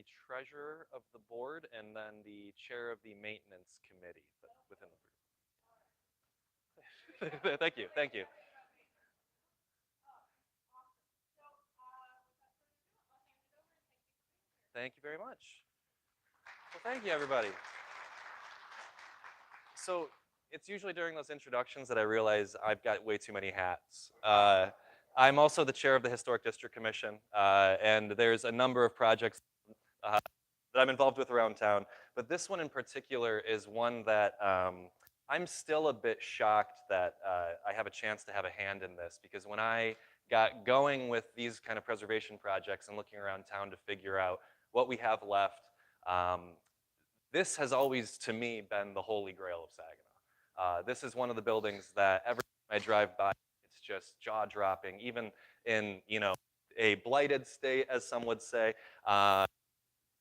the treasurer of the board and then the chair of the maintenance committee within the group. Thank you, thank you. Thank you very much. Well, thank you, everybody. So it's usually during those introductions that I realize I've got way too many hats. I'm also the chair of the Historic District Commission, and there's a number of projects that I'm involved with around town. But this one in particular is one that I'm still a bit shocked that I have a chance to have a hand in this, because when I got going with these kind of preservation projects and looking around town to figure out what we have left, this has always, to me, been the holy grail of Saginaw. This is one of the buildings that every time I drive by, it's just jaw-dropping, even in, a blighted state, as some would say.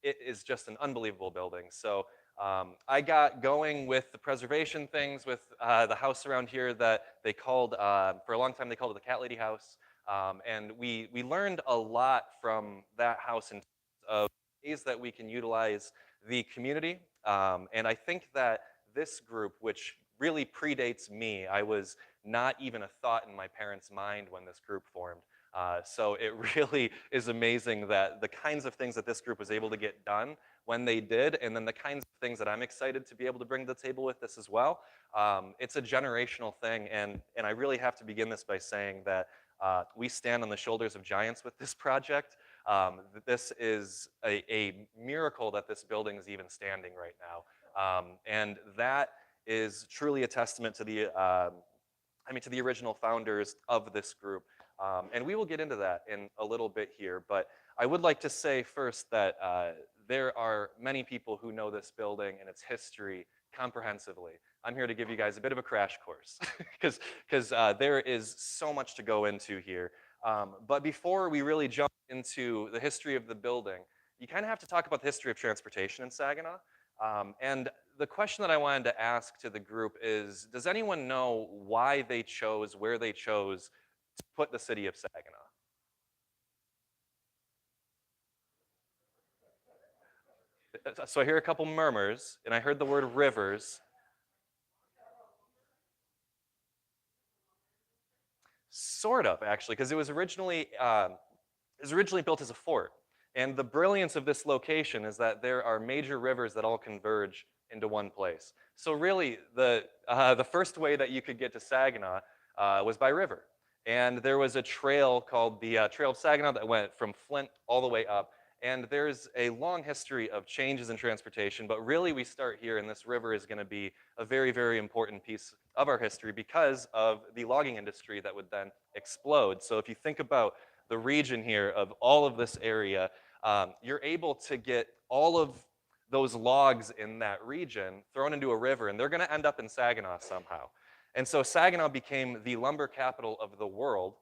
It is just an unbelievable building. So I got going with the preservation things with the house around here that they called, for a long time they called it the Cat Lady House. And we learned a lot from that house in terms of ways that we can utilize the community. And I think that this group, which really predates me, I was not even a thought in my parents' mind when this group formed. So it really is amazing that the kinds of things that this group was able to get done when they did, and then the kinds of things that I'm excited to be able to bring to the table with this as well. It's a generational thing, and I really have to begin this by saying that we stand on the shoulders of giants with this project. This is a miracle that this building is even standing right now. And that is truly a testament to to the original founders of this group. And we will get into that in a little bit here, but I would like to say first that there are many people who know this building and its history comprehensively. I'm here to give you guys a bit of a crash course, because there is so much to go into here. But before we really jump into the history of the building, you kind of have to talk about the history of transportation in Saginaw. And the question that I wanted to ask to the group is, does anyone know why they chose, where they chose to put the city of Saginaw? So I hear a couple murmurs, and I heard the word rivers. Sort of, actually, because it was originally built as a fort. And the brilliance of this location is that there are major rivers that all converge into one place. So really, the first way that you could get to Saginaw was by river. And there was a trail called the Trail of Saginaw that went from Flint all the way up. And there's a long history of changes in transportation, but really we start here, and this river is going to be a very, very important piece of our history because of the logging industry that would then explode. So if you think about the region here of all of this area, you're able to get all of those logs in that region thrown into a river, and they're going to end up in Saginaw somehow. And so Saginaw became the lumber capital of the world,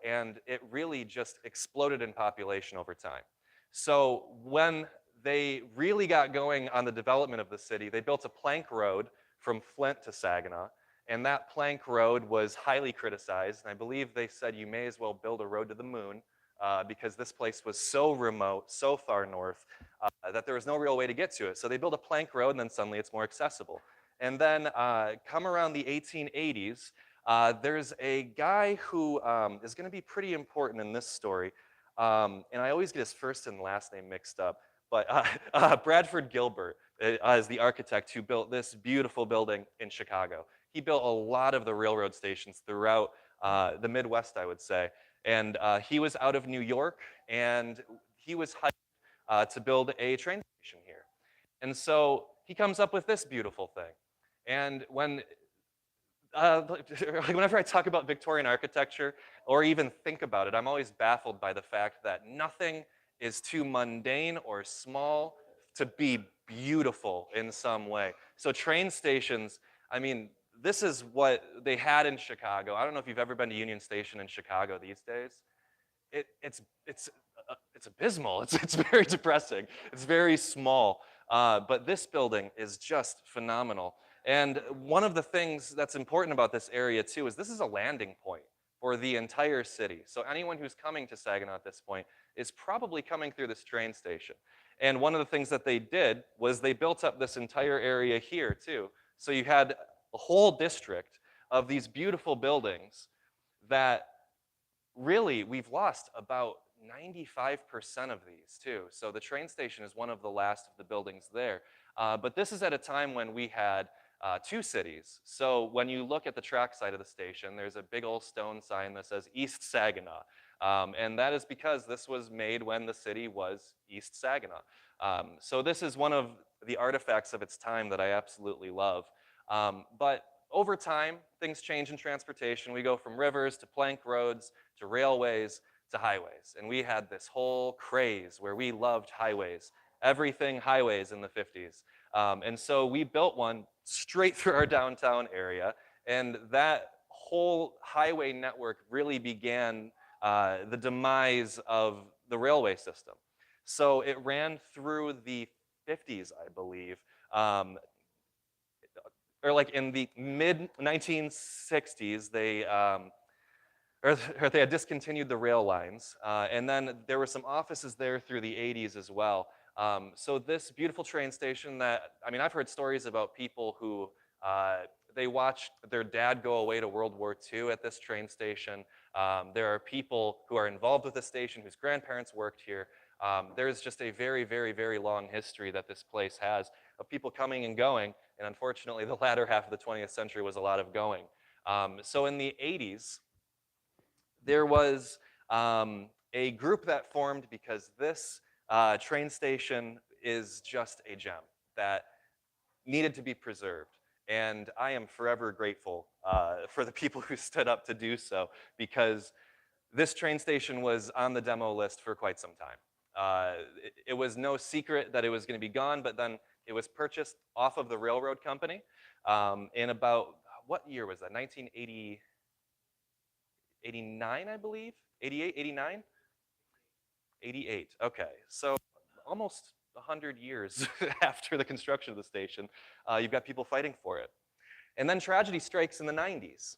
and it really just exploded in population over time. So when they really got going on the development of the city, they built a plank road from Flint to Saginaw, and that plank road was highly criticized, and I believe they said you may as well build a road to the moon, because this place was so remote, so far north, that there was no real way to get to it. So they built a plank road, and then suddenly it's more accessible. And then come around the 1880s, there's a guy who is going to be pretty important in this story. And I always get his first and last name mixed up. But Bradford Gilbert is the architect who built this beautiful building in Chicago. He built a lot of the railroad stations throughout the Midwest, I would say. And he was out of New York, and he was hired to build a train station here. And so he comes up with this beautiful thing. And whenever I talk about Victorian architecture, or even think about it, I'm always baffled by the fact that nothing is too mundane or small to be beautiful in some way. So train stations, I mean, this is what they had in Chicago. I don't know if you've ever been to Union Station in Chicago these days. It's abysmal. It's very depressing. It's very small. But this building is just phenomenal. And one of the things that's important about this area too is this is a landing point for the entire city. So anyone who's coming to Saginaw at this point is probably coming through this train station. And one of the things that they did was they built up this entire area here too. So you had a whole district of these beautiful buildings that really we've lost about 95% of these too. So the train station is one of the last of the buildings there. But this is at a time when we had two cities. So when you look at the track side of the station, there's a big old stone sign that says East Saginaw. And that is because this was made when the city was East Saginaw. So this is one of the artifacts of its time that I absolutely love. But over time, things change in transportation. We go from rivers to plank roads to railways to highways. And we had this whole craze where we loved highways, everything highways in the 50s. And so we built one straight through our downtown area. And that whole highway network really began the demise of the railway system. So it ran through the 50s, I believe, or like in the mid 1960s, they had discontinued the rail lines, and then there were some offices there through the 80s as well. So this beautiful train station that, I mean, I've heard stories about people who they watched their dad go away to World War II at this train station. There are people who are involved with the station whose grandparents worked here. There's just a very, very, very long history that this place has of people coming and going, and unfortunately the latter half of the 20th century was a lot of going. So in the 80s, there was a group that formed because this train station is just a gem that needed to be preserved. And I am forever grateful for the people who stood up to do so, because this train station was on the demo list for quite some time. It was no secret that it was going to be gone, but then it was purchased off of the railroad company in about, what year was that, 1980? 89, I believe? 88, 89? 88, okay. So almost 100 years after the construction of the station, you've got people fighting for it. And then tragedy strikes in the 90s.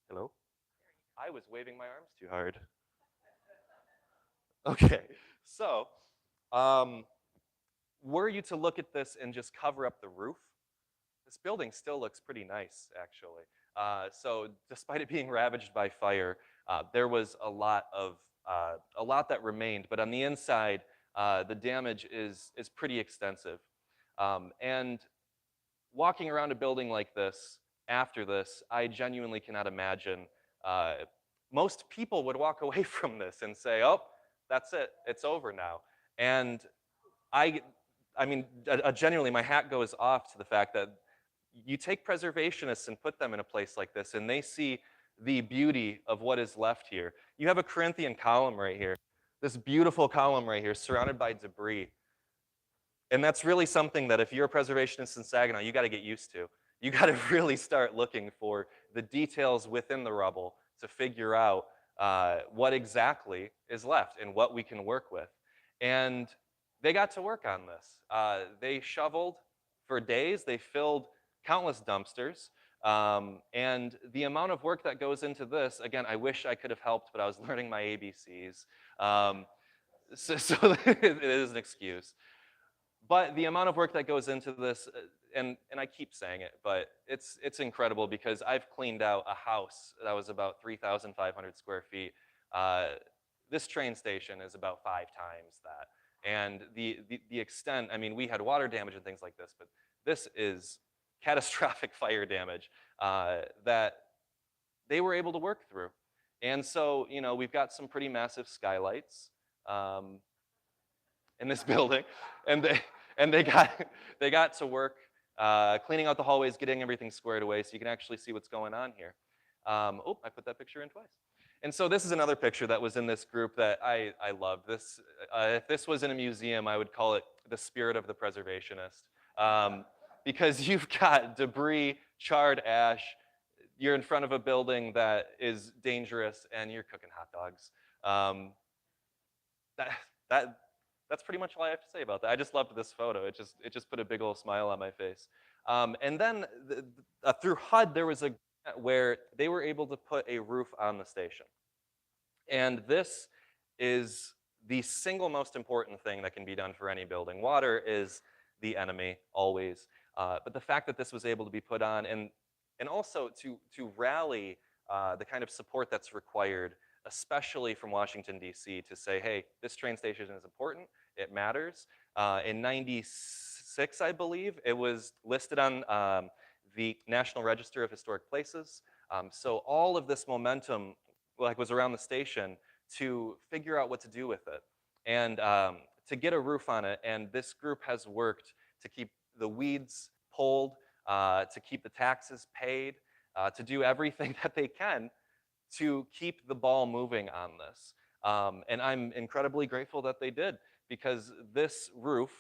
Hello? I was waving my arms too hard. Okay, so um, were you to look at this and just cover up the roof, this building still looks pretty nice, actually. So despite it being ravaged by fire, there was a lot that remained, but on the inside, the damage is pretty extensive. And walking around a building like this after this, I genuinely cannot imagine. Uh, Most people would walk away from this and say, "Oh, that's it. It's over now." And I, I mean, genuinely, my hat goes off to the fact that you take preservationists and put them in a place like this, and they see the beauty of what is left here. You have a Corinthian column right here, this beautiful column right here, surrounded by debris. And that's really something that if you're a preservationist in Saginaw, you got to get used to. You got to really start looking for the details within the rubble to figure out what exactly is left and what we can work with. And they got to work on this. They shoveled for days. They filled countless dumpsters. And the amount of work that goes into this, again, I wish I could have helped, but I was learning my ABCs. So it is an excuse. but the amount of work that goes into this, and I keep saying it, but it's incredible because I've cleaned out a house that was about 3,500 square feet. Uh, this train station is about 5 times that. And the extent, I mean, we had water damage and things like this, but this is catastrophic fire damage that they were able to work through. And so, you know, we've got some pretty massive skylights in this building, and they got to work cleaning out the hallways, getting everything squared away, so you can actually see what's going on here. Oh, I put that picture in twice. And so this is another picture that was in this group that I love. This, if this was in a museum, I would call it the spirit of the preservationist. Because you've got debris, charred ash, you're in front of a building that is dangerous, and you're cooking hot dogs. That, that, that's pretty much all I have to say about that. I just loved this photo. It just put a big old smile on my face. And then through HUD, there was a where they were able to put a roof on the station. And this is the single most important thing that can be done for any building. Water is the enemy, always. But the fact that this was able to be put on, and also to rally the kind of support that's required, especially from Washington, D.C., to say, hey, this train station is important, it matters. In 96, I believe, it was listed on the National Register of Historic Places. So all of this momentum was around the station to figure out what to do with it and to get a roof on it. And this group has worked to keep the weeds pulled, to keep the taxes paid, to do everything that they can to keep the ball moving on this. And I'm incredibly grateful that they did, because this roof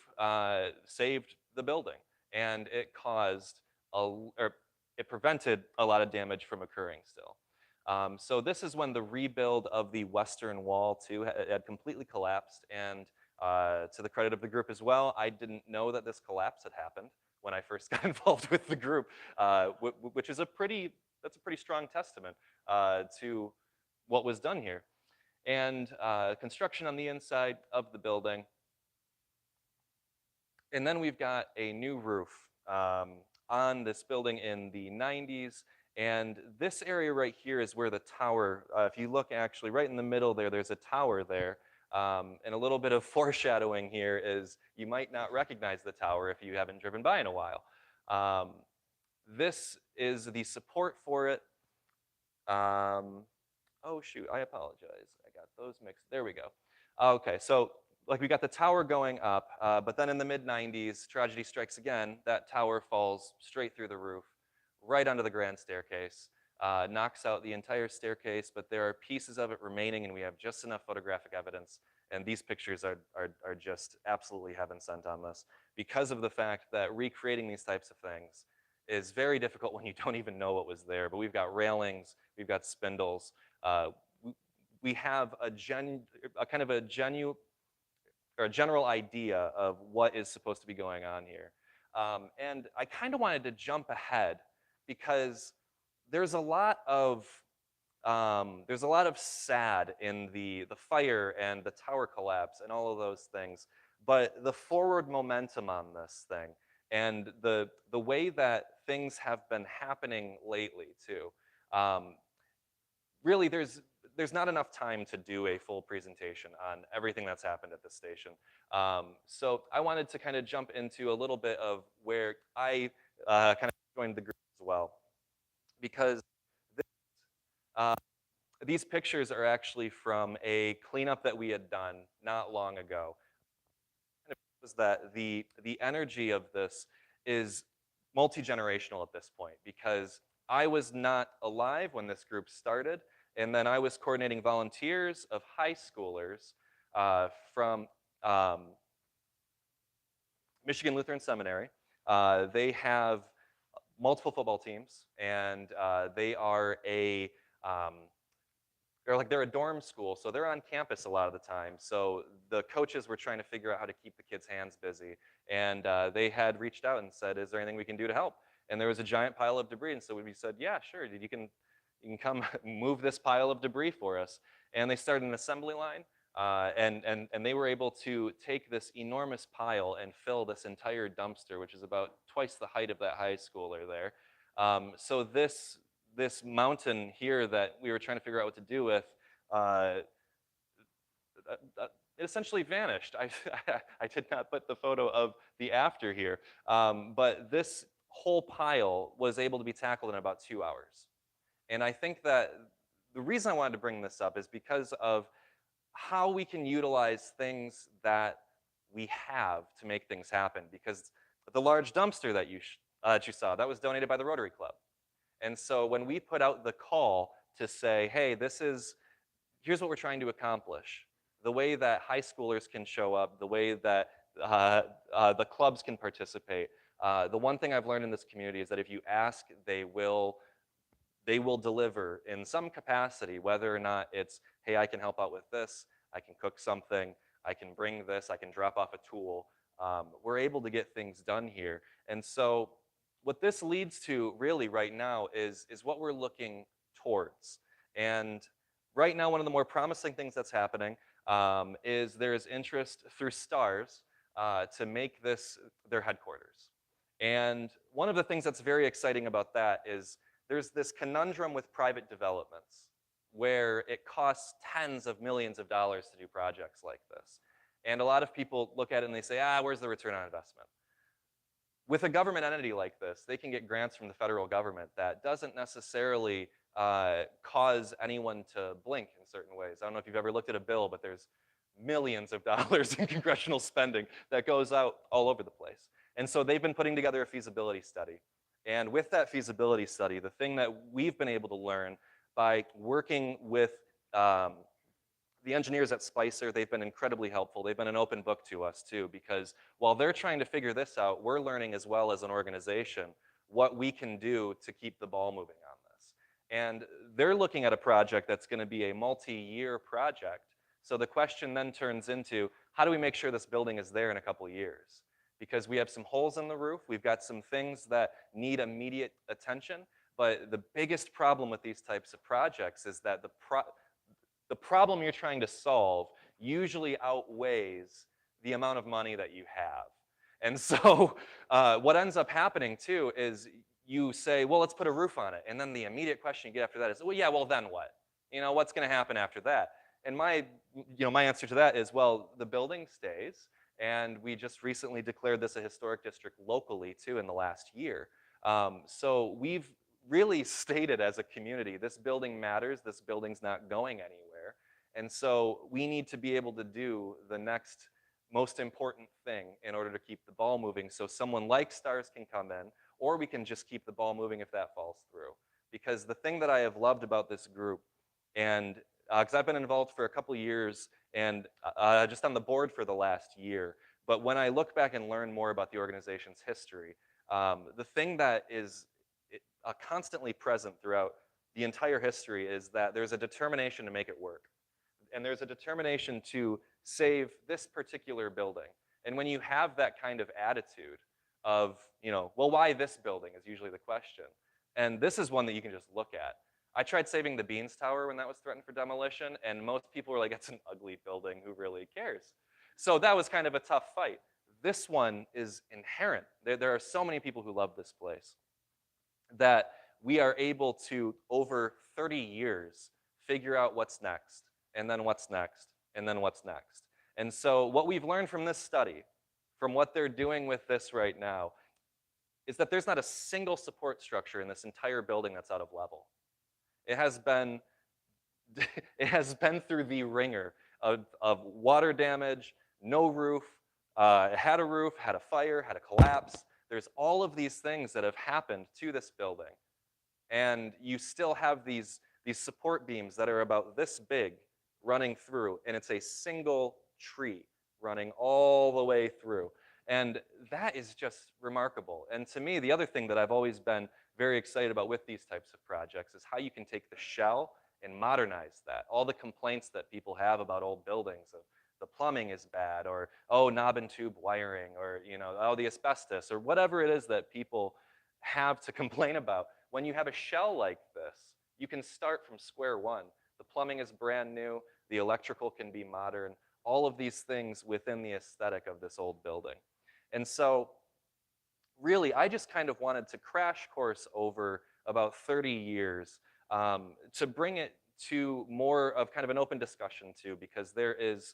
saved the building, and it it prevented a lot of damage from occurring still. So this is when the rebuild of the western wall too had completely collapsed, and to the credit of the group as well, I didn't know that this collapse had happened when I first got involved with the group, which is that's a pretty strong testament to what was done here. And construction on the inside of the building. And then we've got a new roof on this building in the 90s. And this area right here is where the tower, if you look actually right in the middle there, there's a tower there. And a little bit of foreshadowing here is you might not recognize the tower if you haven't driven by in a while. This is the support for it. Oh shoot, I apologize. I got those mixed. There we go. Okay, so like we got the tower going up, but then in the mid-90s, tragedy strikes again. That tower falls straight through the roof, right onto the grand staircase, knocks out the entire staircase, but there are pieces of it remaining, and we have just enough photographic evidence. And these pictures are just absolutely heaven sent on this, because of the fact that recreating these types of things is very difficult when you don't even know what was there. But we've got railings, we've got spindles. We have a kind of a general idea of what is supposed to be going on here. And I kind of wanted to jump ahead, because there's a lot of sad in the fire and the tower collapse and all of those things, but the forward momentum on this thing and the way that things have been happening lately too. Really, there's not enough time to do a full presentation on everything that's happened at this station. So I wanted to kind of jump into a little bit of where I kind of joined the group as well, because these pictures are actually from a cleanup that we had done not long ago. It was that the energy of this is multi-generational at this point, because I was not alive when this group started, and then I was coordinating volunteers of high schoolers from Michigan Lutheran Seminary. They have multiple football teams, and they are they're a dorm school, so they're on campus a lot of the time. So the coaches were trying to figure out how to keep the kids' hands busy, and they had reached out and said, "Is there anything we can do to help?" And there was a giant pile of debris, and so we said, "Yeah, sure, you can come move this pile of debris for us." And they started an assembly line. And they were able to take this enormous pile and fill this entire dumpster, which is about twice the height of that high schooler there. So this mountain here that we were trying to figure out what to do with, uh, it essentially vanished. I did not put the photo of the after here, but this whole pile was able to be tackled in about 2 hours. And I think that the reason I wanted to bring this up is because of how we can utilize things that we have to make things happen. Because the large dumpster that you saw, that was donated by the Rotary Club. And so when we put out the call to say, hey, here's what we're trying to accomplish, the way that high schoolers can show up, the way that the clubs can participate, the one thing I've learned in this community is that if you ask, they will deliver in some capacity, whether or not it's, hey, I can help out with this, I can cook something, I can bring this, I can drop off a tool. We're able to get things done here. And so what this leads to really right now is what we're looking towards. And right now, one of the more promising things that's happening is there's interest through STARS to make this their headquarters. And one of the things that's very exciting about that is there's this conundrum with private developments where it costs tens of millions of dollars to do projects like this. And a lot of people look at it and they say, where's the return on investment? With a government entity like this, they can get grants from the federal government that doesn't necessarily cause anyone to blink in certain ways. I don't know if you've ever looked at a bill, but there's millions of dollars in congressional spending that goes out all over the place. And so they've been putting together a feasibility study. And with that feasibility study, the thing that we've been able to learn by working with the engineers at Spicer, they've been incredibly helpful. They've been an open book to us too, because while they're trying to figure this out, we're learning as well as an organization what we can do to keep the ball moving on this. And they're looking at a project that's gonna be a multi-year project. So the question then turns into, how do we make sure this building is there in a couple of years? Because we have some holes in the roof, we've got some things that need immediate attention, but the biggest problem with these types of projects is that the problem you're trying to solve usually outweighs the amount of money that you have. And so what ends up happening too is you say, well, let's put a roof on it. And then the immediate question you get after that is, well, yeah, well, then what? You know, what's gonna happen after that? And my answer to that is, well, the building stays. And we just recently declared this a historic district locally too in the last year. So we've really stated as a community, this building matters, this building's not going anywhere. And so we need to be able to do the next most important thing in order to keep the ball moving, so someone like STARS can come in, or we can just keep the ball moving if that falls through. Because the thing that I have loved about this group, and because I've been involved for a couple years and just on the board for the last year, but when I look back and learn more about the organization's history, the thing that is constantly present throughout the entire history is that there's a determination to make it work. And there's a determination to save this particular building. And when you have that kind of attitude of, well, why this building is usually the question. And this is one that you can just look at. I tried saving the Beans Tower when that was threatened for demolition, and most people were like, it's an ugly building, who really cares? So that was kind of a tough fight. This one is inherent. There are so many people who love this place that we are able to, over 30 years, figure out what's next, and then what's next, and then what's next. And so what we've learned from this study, from what they're doing with this right now, is that there's not a single support structure in this entire building that's out of level. It has been through the ringer of water damage, no roof, it had a roof, had a fire, had a collapse. There's all of these things that have happened to this building. And you still have these support beams that are about this big running through, and it's a single tree running all the way through. And that is just remarkable. And to me, the other thing that I've always been very excited about with these types of projects is how you can take the shell and modernize that. All the complaints that people have about old buildings of the plumbing is bad, or, oh, knob and tube wiring, or, oh, the asbestos, or whatever it is that people have to complain about. When you have a shell like this, you can start from square one. The plumbing is brand new, the electrical can be modern, all of these things within the aesthetic of this old building. And so really, I just kind of wanted to crash course over about 30 years to bring it to more of kind of an open discussion too, because there's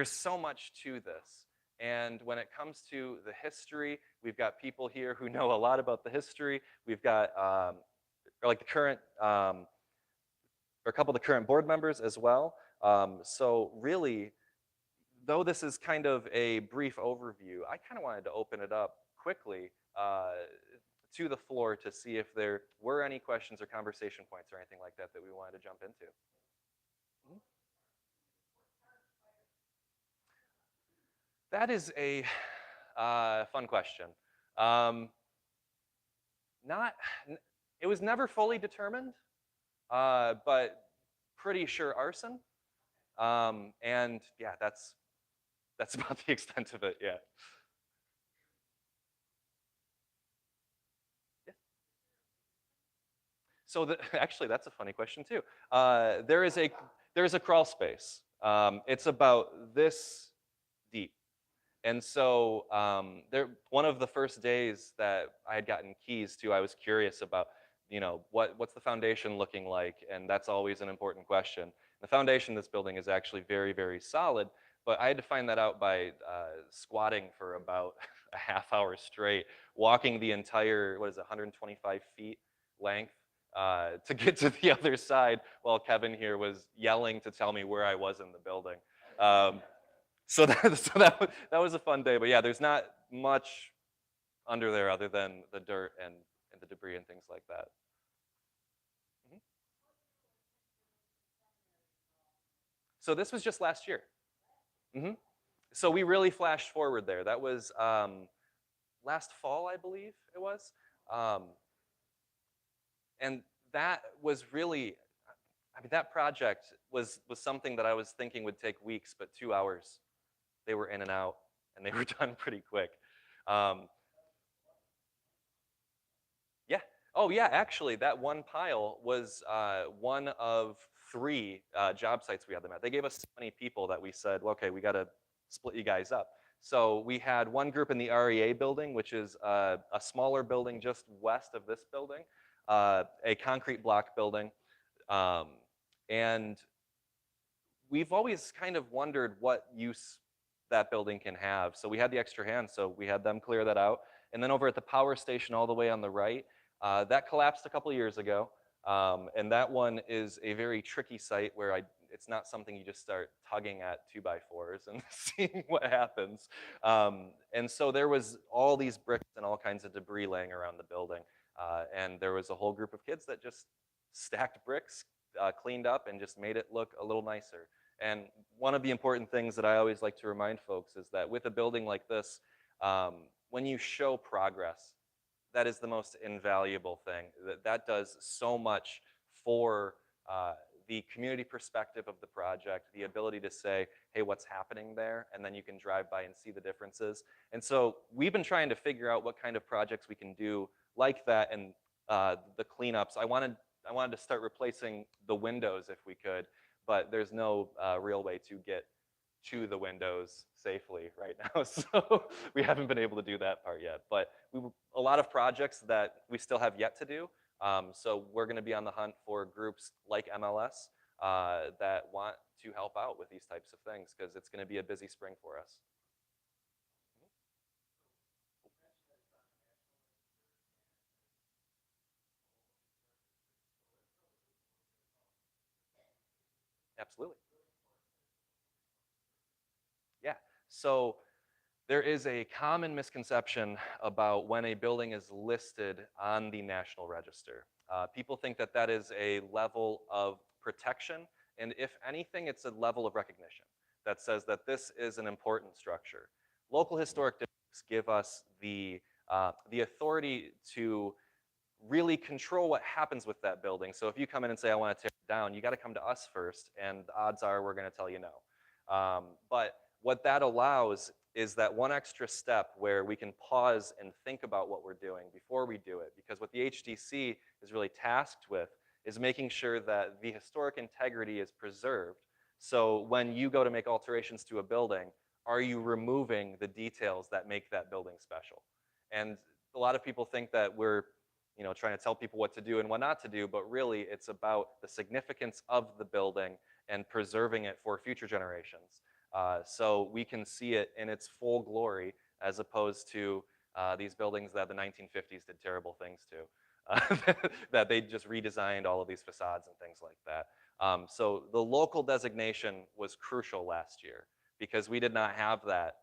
so much to this. And when it comes to the history, we've got people here who know a lot about the history. We've got like the current, or a couple of the current board members as well. So really, though this is kind of a brief overview, I kind of wanted to open it up quickly to the floor to see if there were any questions or conversation points or anything like that that we wanted to jump into. Mhm. That is a fun question. Um, not, it was never fully determined, but pretty sure arson. And yeah, that's about the extent of it. Yeah. Yeah. So actually, that's a funny question too. There is a crawl space. It's about this deep. And so one of the first days that I had gotten keys to, I was curious about, what's the foundation looking like? And that's always an important question. The foundation of this building is actually very, very solid, but I had to find that out by squatting for about a half hour straight, walking the entire, 125 feet length to get to the other side while Kevin here was yelling to tell me where I was in the building. So that was a fun day, but yeah, there's not much under there other than the dirt and the debris and things like that. Mhm. So this was just last year. Hmm. So we really flashed forward there. That was last fall, I believe it was, um, and that was really, I mean, that project was something that I was thinking would take weeks, but 2 hours. They were in and out, and they were done pretty quick. Um, Yeah. Oh, yeah. Actually, that one pile was one of three job sites we had them at. They gave us so many people that we said, well, okay, we got to split you guys up. So we had one group in the REA building, which is a smaller building just west of this building, a concrete block building. Um, and we've always kind of wondered what use that building can have. So we had the extra hands, so we had them clear that out. And then over at the power station all the way on the right, that collapsed a couple years ago. And that one is a very tricky site where it's not something you just start tugging at 2x4s and seeing what happens. And so there was all these bricks and all kinds of debris laying around the building. And there was a whole group of kids that just stacked bricks, cleaned up, and just made it look a little nicer. And one of the important things that I always like to remind folks is that with a building like this, when you show progress, that is the most invaluable thing. That does so much for the community perspective of the project, the ability to say, hey, what's happening there? And then you can drive by and see the differences. And so we've been trying to figure out what kind of projects we can do like that and the cleanups. I wanted to start replacing the windows if we could, but there's no real way to get to the windows safely right now. So we haven't been able to do that part yet. But a lot of projects that we still have yet to do. So we're going to be on the hunt for groups like MLS that want to help out with these types of things because it's going to be a busy spring for us. Absolutely. Yeah. So there is a common misconception about when a building is listed on the National Register. People think that that is a level of protection, and if anything, it's a level of recognition that says that this is an important structure. Local historic districts give us the authority to really control what happens with that building. So if you come in and say, I want to tear it down, you got to come to us first, and the odds are we're going to tell you no. But what that allows is that one extra step where we can pause and think about what we're doing before we do it. Because what the HDC is really tasked with is making sure that the historic integrity is preserved. So when you go to make alterations to a building, are you removing the details that make that building special? And a lot of people think that we're, trying to tell people what to do and what not to do, but really it's about the significance of the building and preserving it for future generations. So we can see it in its full glory as opposed to these buildings that the 1950s did terrible things to. That they just redesigned all of these facades and things like that. So the local designation was crucial last year because we did not have that,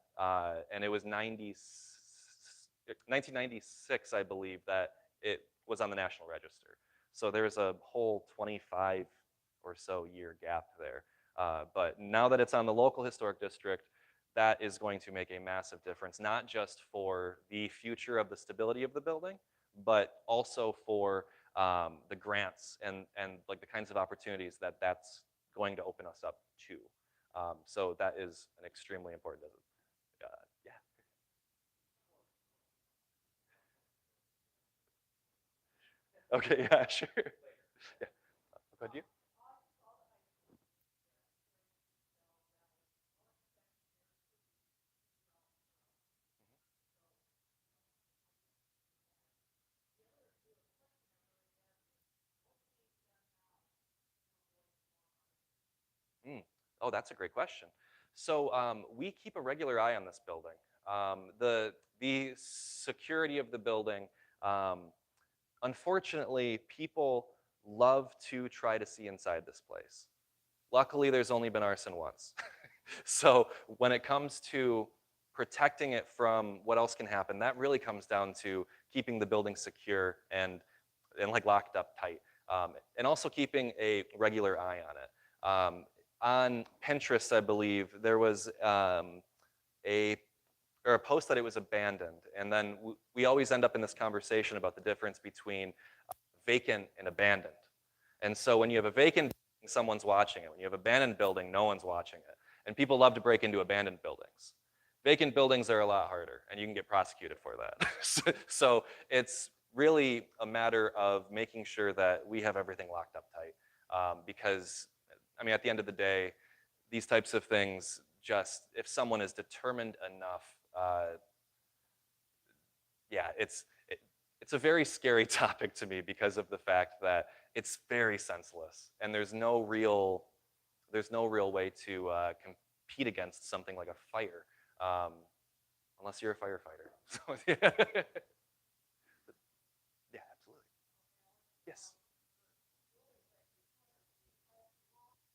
and it was 1996, I believe, that it was on the National Register. So there's a whole 25 or so year gap there. But now that it's on the local historic district, that is going to make a massive difference, not just for the future of the stability of the building, but also for the grants and like the kinds of opportunities that that's going to open us up to. So that is an extremely important, yeah. Okay, yeah, sure. Yeah, go ahead, you. Mm. Oh, that's a great question. So we keep a regular eye on this building. The security of the building, um, unfortunately, people love to try to see inside this place. Luckily, there's only been arson once. So when it comes to protecting it from what else can happen, that really comes down to keeping the building secure and like locked up tight, and also keeping a regular eye on it. On Pinterest, I believe there was a or a post that it was abandoned, and then we always end up in this conversation about the difference between vacant and abandoned. And so when you have a vacant building, someone's watching it. When you have abandoned building, no one's watching it. And people love to break into abandoned buildings. Vacant buildings are a lot harder, and you can get prosecuted for that. So it's really a matter of making sure that we have everything locked up tight. Because, I mean, at the end of the day, these types of things, just if someone is determined enough, yeah, it's a very scary topic to me because of the fact that it's very senseless, and there's no real way to compete against something like a fire, um, unless you're a firefighter. So yeah, yeah, absolutely. Yes,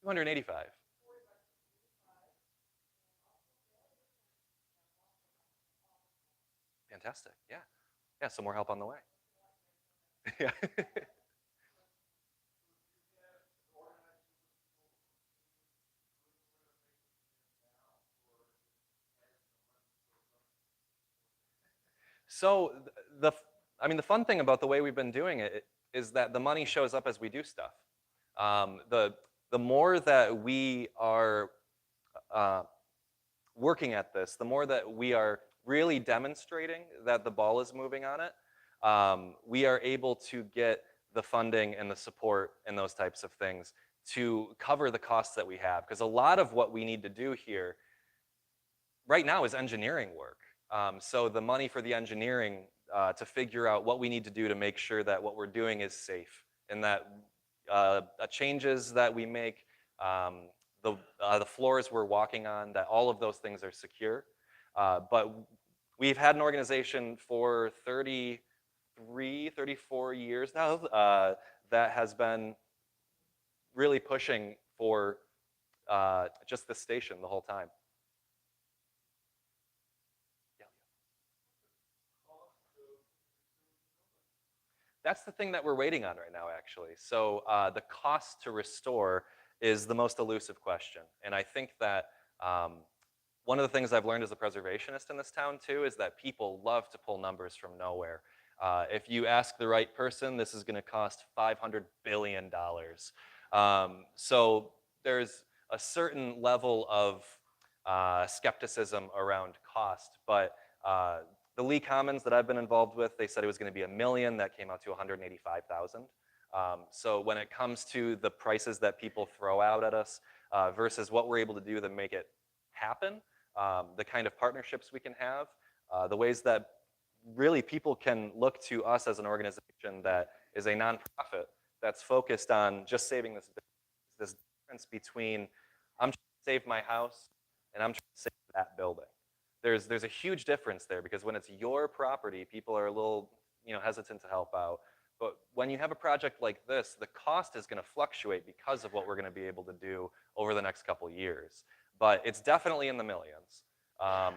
285. Fantastic. Yeah, yeah. Some more help on the way. Yeah. So I mean, the fun thing about the way we've been doing it is that the money shows up as we do stuff. The more that we are uh, working at this, the more that we are really demonstrating that the ball is moving on it, we are able to get the funding and the support and those types of things to cover the costs that we have. Because a lot of what we need to do here right now is engineering work. So the money for the engineering to figure out what we need to do to make sure that what we're doing is safe and that changes that we make, um, the floors we're walking on, that all of those things are secure. But we've had an organization for 33, 34 years now that has been really pushing for just this station the whole time. Yeah. That's the thing that we're waiting on right now, actually. So the cost to restore is the most elusive question. And I think that one of the things I've learned as a preservationist in this town, too, is that people love to pull numbers from nowhere. If you ask the right person, this is going to cost $500 billion. So there's a certain level of skepticism around cost, but the Lee Commons that I've been involved with, they said it was going to be $1 million. That came out to 185,000. So when it comes to the prices that people throw out at us versus what we're able to do to make it happen, the kind of partnerships we can have, the ways that really people can look to us as an organization that is a nonprofit that's focused on just saving this difference between I'm trying to save my house and I'm trying to save that building. There's a huge difference there because when it's your property, people are a little hesitant to help out. But when you have a project like this, the cost is going to fluctuate because of what we're going to be able to do over the next couple years. But it's definitely in the millions. Um,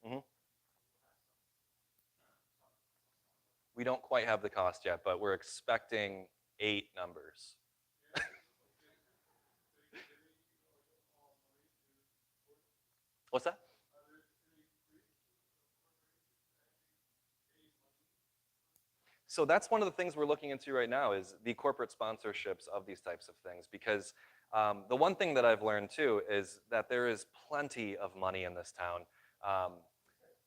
mhm. We don't quite have the cost yet, but we're expecting 8 numbers. What's that? So that's one of the things we're looking into right now is the corporate sponsorships of these types of things because the one thing that I've learned too is that there is plenty of money in this town. Um,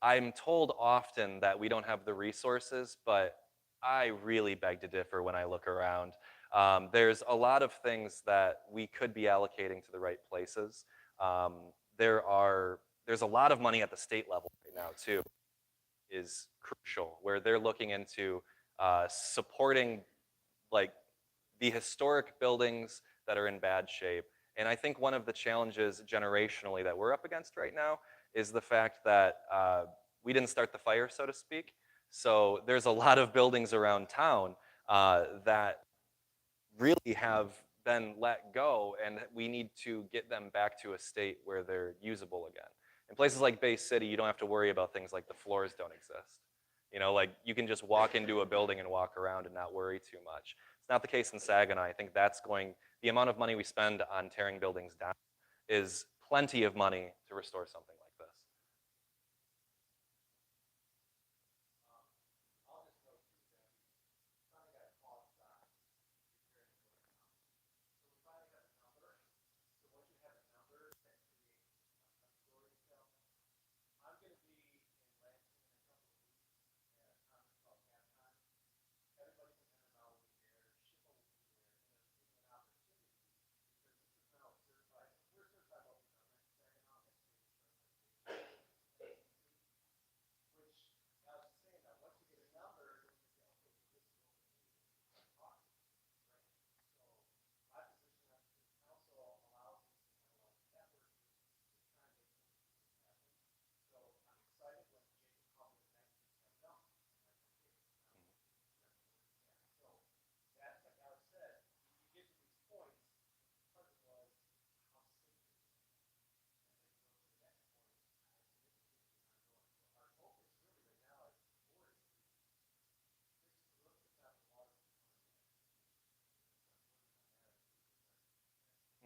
I'm told often that we don't have the resources, but I really beg to differ when I look around. There's a lot of things that we could be allocating to the right places. Um, there's a lot of money at the state level right now too, is crucial, where they're looking into supporting like the historic buildings that are in bad shape. And I think one of the challenges generationally that we're up against right now is the fact that we didn't start the fire, so to speak. So there's a lot of buildings around town that really have been let go, and we need to get them back to a state where they're usable again. In places like Bay City, you don't have to worry about things like the floors don't exist. Like you can just walk into a building and walk around and not worry too much. It's not the case in Saginaw. I think the amount of money we spend on tearing buildings down is plenty of money to restore something like this.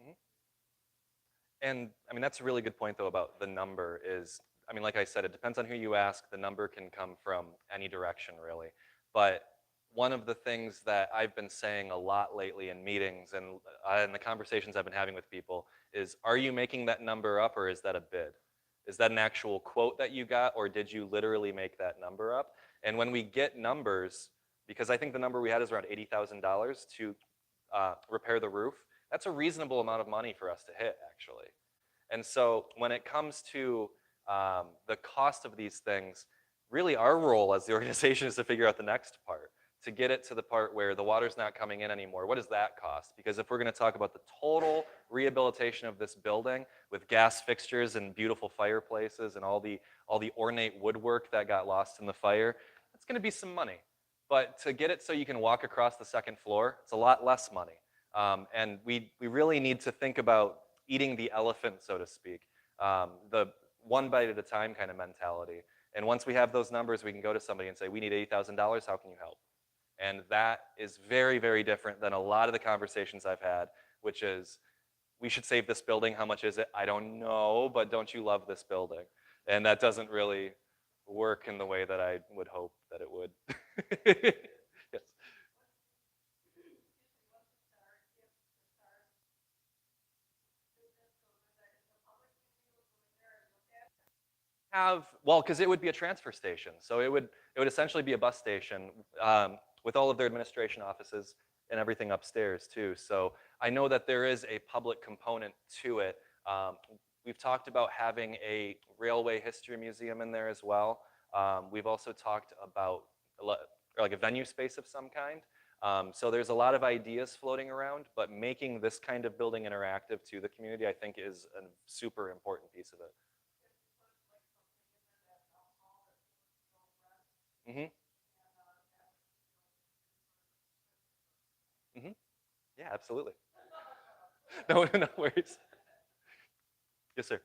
Mhm. And I mean, that's a really good point though about the number is, I mean, like I said, it depends on who you ask. The number can come from any direction really. But one of the things that I've been saying a lot lately in meetings and in the conversations I've been having with people is, are you making that number up or is that a bid? Is that an actual quote that you got or did you literally make that number up? And when we get numbers, because I think the number we had is around $80,000 to repair the roof, that's a reasonable amount of money for us to hit, actually. And so when it comes to the cost of these things, really our role as the organization is to figure out the next part, to get it to the part where the water's not coming in anymore. What does that cost? Because if we're going to talk about the total rehabilitation of this building with gas fixtures and beautiful fireplaces and all the ornate woodwork that got lost in the fire, it's going to be some money. But to get it so you can walk across the second floor, it's a lot less money. And we really need to think about eating the elephant, so to speak, the one bite at a time kind of mentality. And once we have those numbers, we can go to somebody and say, we need $80,000, how can you help? And that is very, very different than a lot of the conversations I've had, which is, we should save this building, how much is it? I don't know, but don't you love this building? And that doesn't really work in the way that I would hope that it would. Yes. have, well, because it would be a transfer station. So it would essentially be a bus station with all of their administration offices and everything upstairs too. So I know that there is a public component to it. Um, we've talked about having a railway history museum in there as well. We've also talked about like a venue space of some kind. So there's a lot of ideas floating around, but making this kind of building interactive to the community, I think, is a super important piece of it. Hmm. Hmm. Yeah, absolutely. No, no worries. Yes, sir.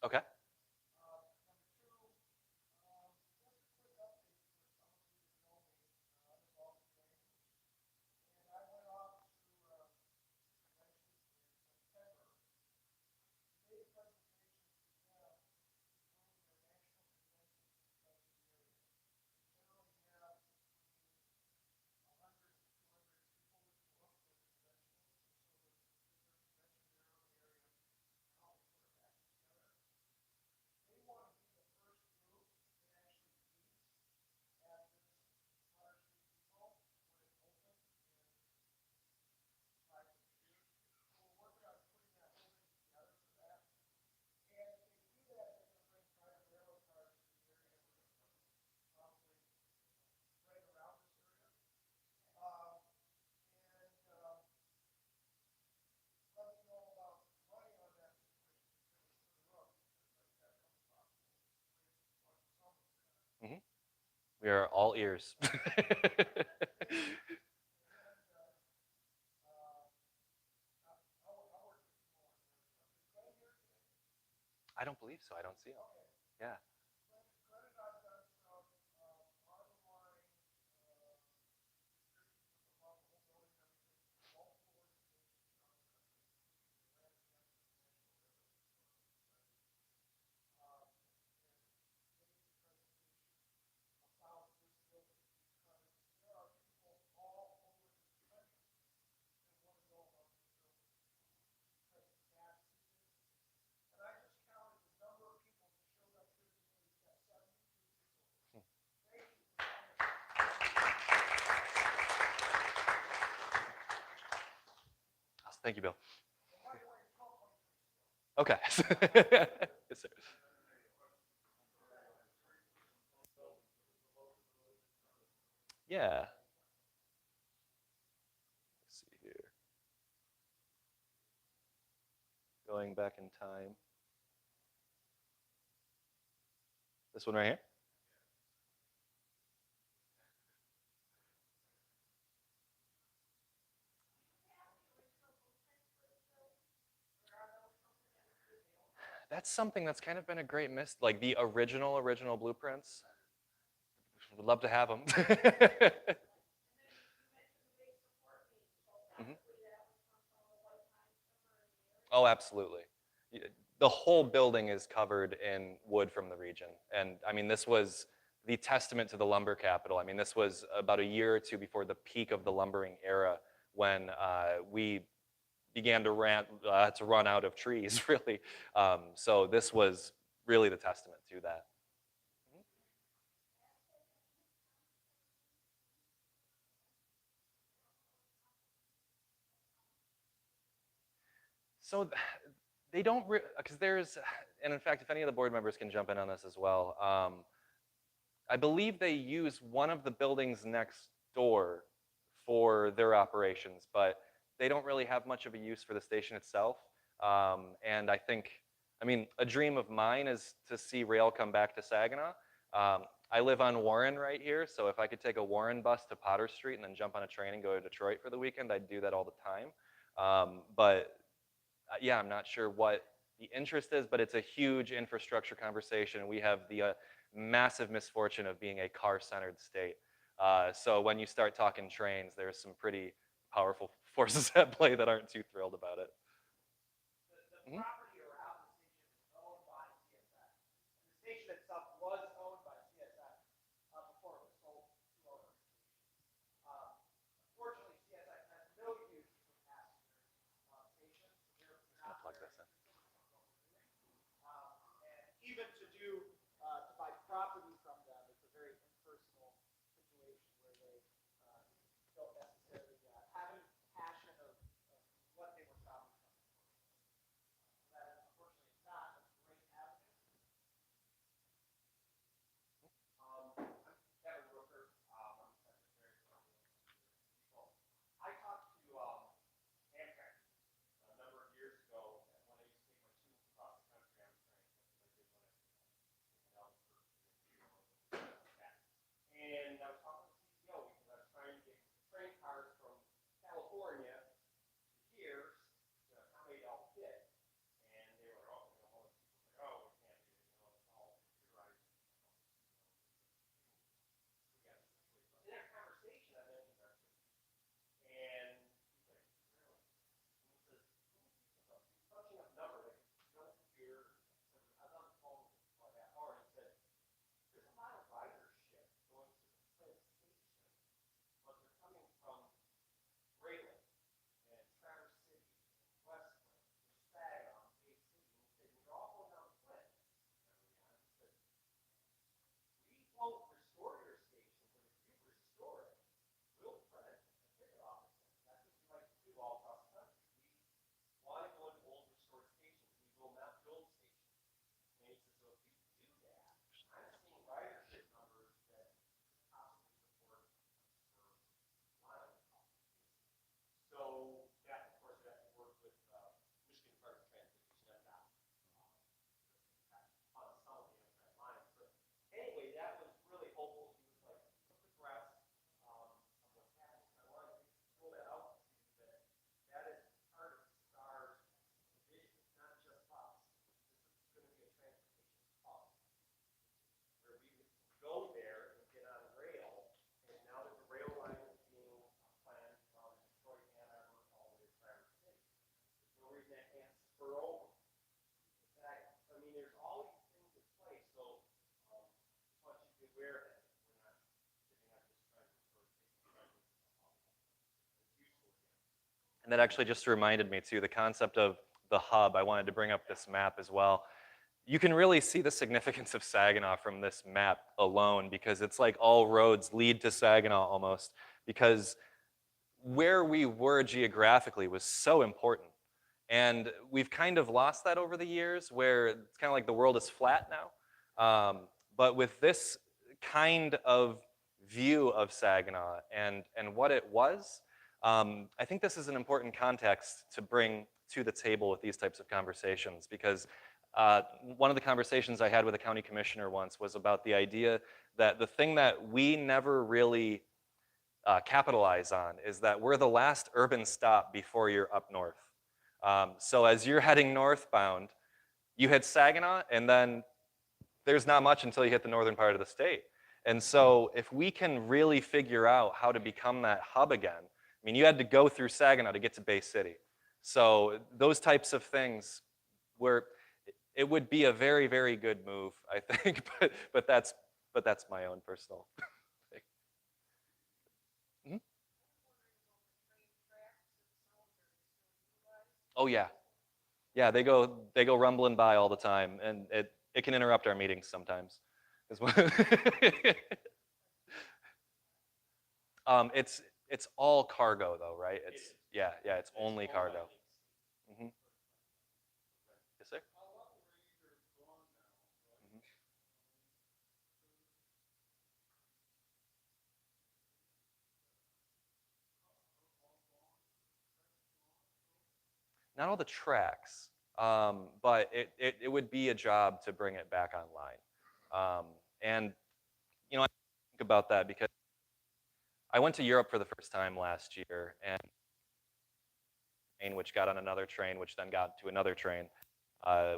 Okay. Hmm. We are all ears. I don't believe so. I don't see them. Yeah. Thank you, Bill. Okay. Yes, sir. Yeah. Let's see here. Going back in time. This one right here. That's something that's kind of been a great miss. Like the original blueprints. Would love to have them. Mhm. Oh, absolutely. The whole building is covered in wood from the region. And I mean, this was the testament to the lumber capital. I mean, this was about a year or two before the peak of the lumbering era when we began to run out of trees, really. So this was really the testament to that. Mhm. So they don't, because there's, and in fact, if any of the board members can jump in on this as well, I believe they use one of the buildings next door for their operations, but they don't really have much of a use for the station itself. And I mean, a dream of mine is to see rail come back to Saginaw. I live on Warren right here, so if I could take a Warren bus to Potter Street and then jump on a train and go to Detroit for the weekend, I'd do that all the time. But yeah, I'm not sure what the interest is, but it's a huge infrastructure conversation. We have the massive misfortune of being a car-centered state. So when you start talking trains, there's some pretty powerful forces at play that aren't too thrilled about it. Mhm. And that actually just reminded me too, the concept of the hub. I wanted to bring up this map as well. You can really see the significance of Saginaw from this map alone because it's like all roads lead to Saginaw almost, because where we were geographically was so important. And we've kind of lost that over the years where it's kind of like the world is flat now. But with this kind of view of Saginaw and what it was, I think this is an important context to bring to the table with these types of conversations because one of the conversations I had with a county commissioner once was about the idea that the thing that we never really capitalize on is that we're the last urban stop before you're up north. So as you're heading northbound, you hit Saginaw, and then there's not much until you hit the northern part of the state. And so if we can really figure out how to become that hub again, I mean, you had to go through Saginaw to get to Bay City. So those types of things were, it would be a very, very good move, I think, but that's my own personal thing. Mhm. Oh yeah, yeah, they go rumbling by all the time, and it can interrupt our meetings sometimes. Is what- it's all cargo though, right? It's yeah, yeah, it's only cargo. Hmm. Yes, sir. Mhm. Not all the tracks, but it would be a job to bring it back online. And you know, I think about that because I went to Europe for the first time last year, and which got on another train, which then got to another train,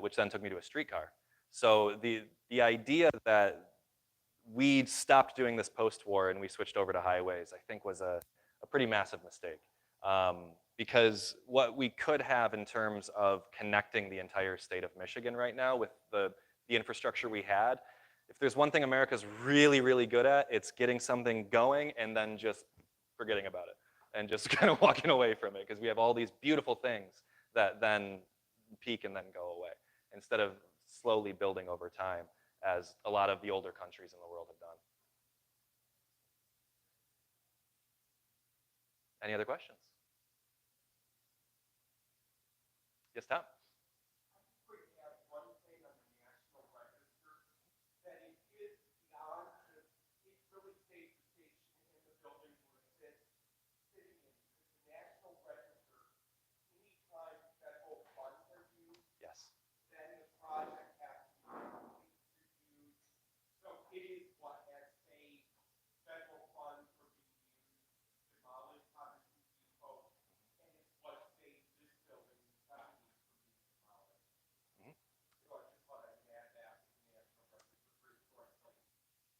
which then took me to a streetcar. So the idea that we stopped doing this post-war and we switched over to highways, I think was a pretty massive mistake. Because what we could have in terms of connecting the entire state of Michigan right now with the infrastructure we had, if there's one thing America's really, really good at, it's getting something going and then just forgetting about it and just kind of walking away from it because we have all these beautiful things that then peak and then go away instead of slowly building over time. as a lot of the older countries in the world have done. Any other questions? Yes, Tom? Yes.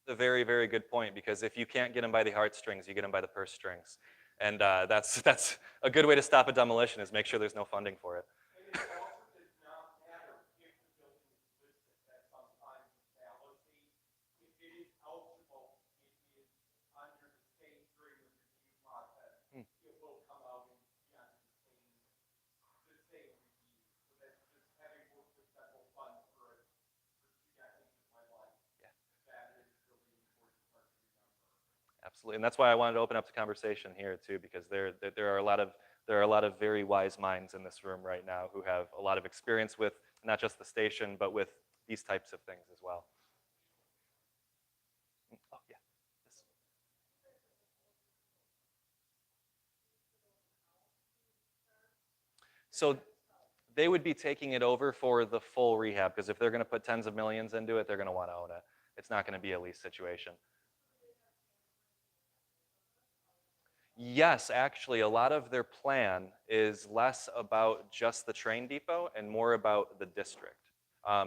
A very, very good point, because if you can't get them by the heartstrings, you get them by the purse strings. And that's a good way to stop a demolition, is make sure there's no funding for it. Absolutely, and that's why I wanted to open up the conversation here too, because there are a lot of very wise minds in this room right now who have a lot of experience with not just the station, but with these types of things as well. Oh yeah. Yes. So they would be taking it over for the full rehab, because if they're going to put tens of millions into it, they're going to want to own it. It's not going to be a lease situation. Yes, actually, a lot of their plan is less about just the train depot and more about the district.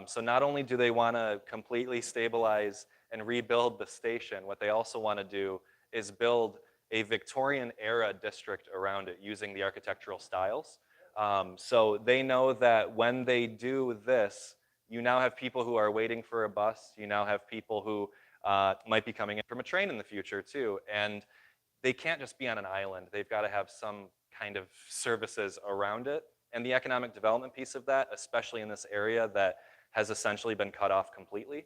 So not only do they want to completely stabilize and rebuild the station, what they also want to do is build a Victorian era district around it using the architectural styles. So they know that when they do this, you now have people who are waiting for a bus. You now have people who might be coming in from a train in the future too. And they can't just be on an island. They've got to have some kind of services around it. And the economic development piece of that, especially in this area that has essentially been cut off completely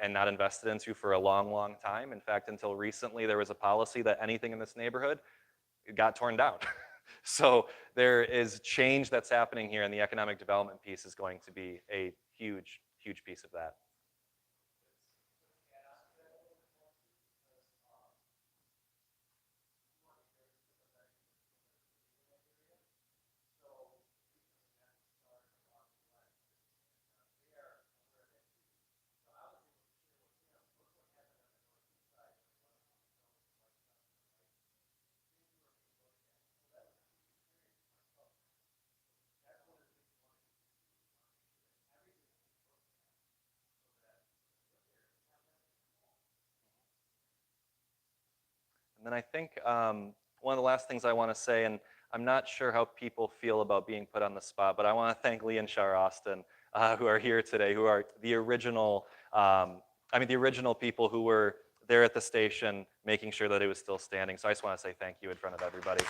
and not invested into for a long, long time. In fact, until recently, there was a policy that anything in this neighborhood got torn down. So there is change that's happening here, and the economic development piece is going to be a huge, huge piece of that. And then I think one of the last things I want to say, and I'm not sure how people feel about being put on the spot, but I want to thank Lee and Shar Austin, who are here today, who are the original, the original people who were there at the station making sure that it was still standing. So I just want to say thank you in front of everybody.